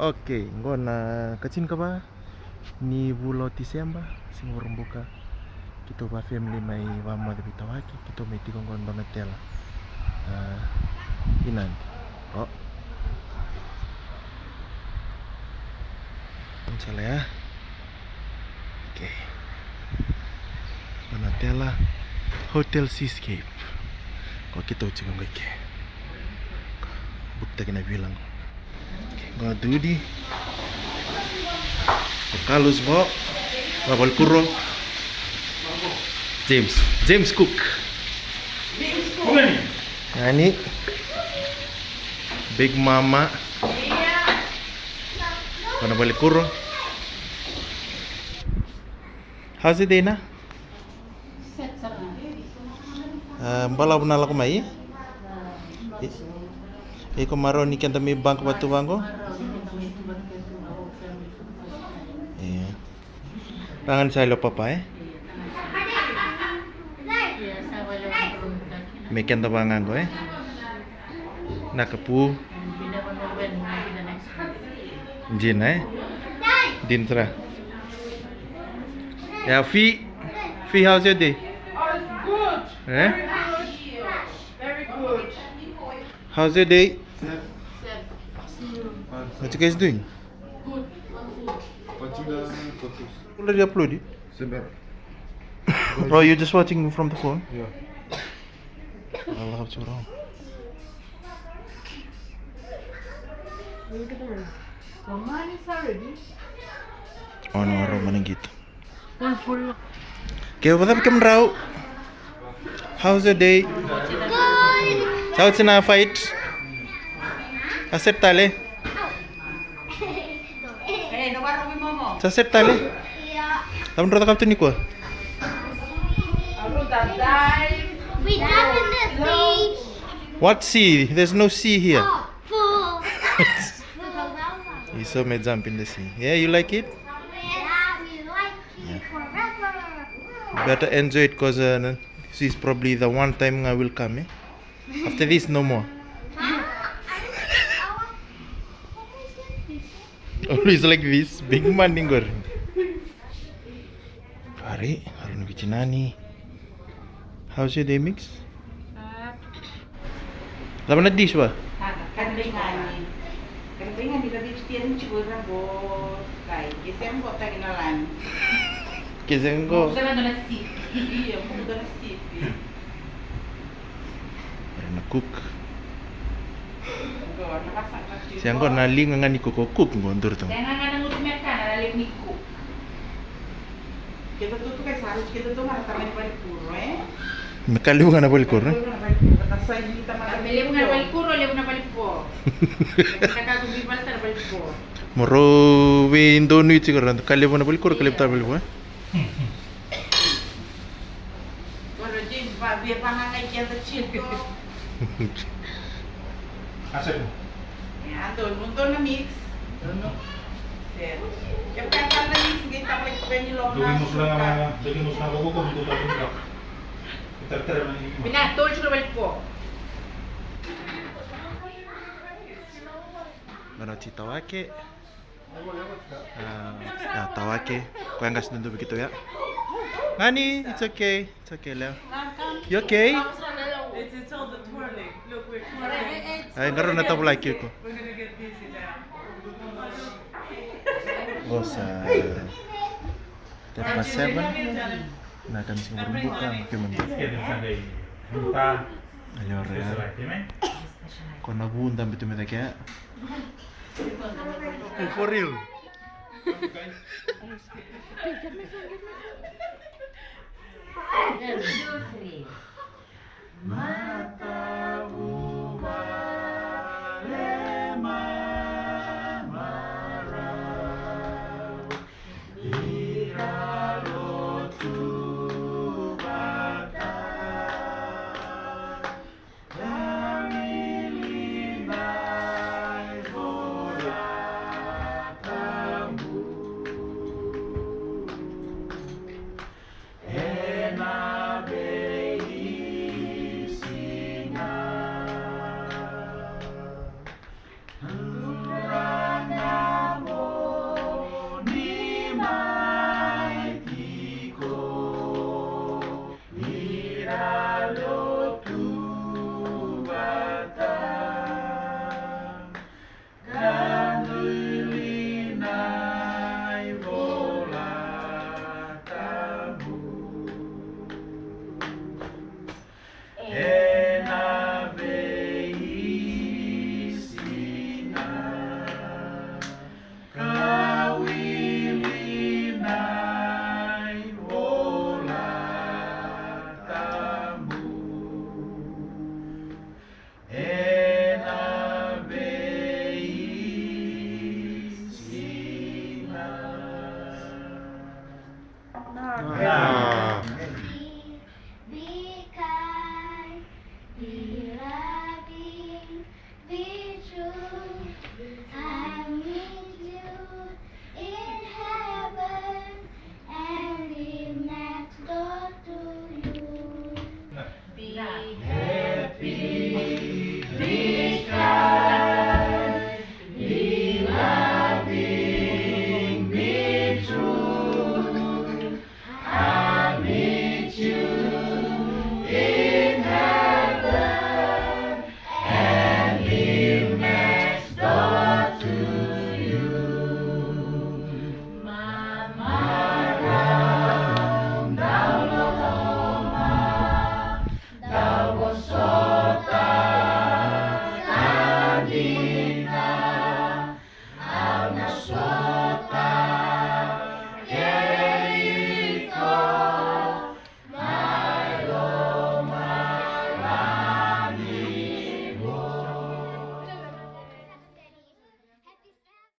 Oke, ngona kacin ka ba ni bulo Disemba sing urang buka. Kita ba family mai wama de bitawaki, kita mai tikong gon Donatella. Inan. Oh. Salah ya. Oke. Donatella Hotel Seascape. Kok kita ucap ngeke. Bukti kena bilang. Nggak dudi. Kalau semua, babal kurung. James Cook. Nah ini Big Mama. Mana balik kurung? How's it, Dana? Bala bunala ko mai? Iko maro ni kanta mi bank batu bango? Iya. Tangan saya lo papa Mi kanta bangango Nakapu. Jin Dintra. Ya Fi, how's your day? Good. Very good. How's your day? What you guys doing? Good. Already uploaded? Oh, you're just watching from the phone? Yeah. Allah curang. Oh, no, mana gitu. Okay, what up, Rao? How's your day? Good. How's na fight? Aset tale? Aset tale? Yeah. Taman rata kapten ni ko. We jump in the sea. What sea? There's no sea here. Oh, full. You saw me jump in the sea. Yeah, you like it? Yeah, we like it forever. Better enjoy it because this is probably the one time I will come. After this, no more. Always like this. Big man ningor. Hari nu bicinani. How's your day, Mix? Laban na dish ba? Kadang-kadang di lebih setia cukup rambut, kayak kita yang kota kenalan. Kizengo. Saya ada nasi, iya, mau ada nasi. Na cook. Siang ko naling nga ni ko cook ngondur to. Saya nggak nanggut mereka, ada lemniku. Kita tuh kayak seharus kita tuh marah taman balik puro, Nakaliw nga na balik ko, no? Lebu na balik puro, lebu na balik po. Kita kagum bibal na balik po. Moro window ni siguro nakaliw na balik ko, nakaliw ta balik ko. Kalau jadi biar pangangan yang kecil tuh. Asep. Ya, nonton na mix. Ya kan na mix kita balik penyelok. Lagi musla ko ko dito tayo nila. Itar-tara man ni. Bina, tol sudah balik po. Mana cita wake. Tawake. Kau yang kasih tentu begitu ya. Ngani, it's okay lah. You okay? It's all the twirling. Look, we're twirling. Ay, ngaron na tapo like ko. We're gonna get busy now. Bosa. Tepat 7. Na kan sing buka makiman. Kaya sanday. Punta. Ayor ya. Kau nabunda betul betul kaya. For real. I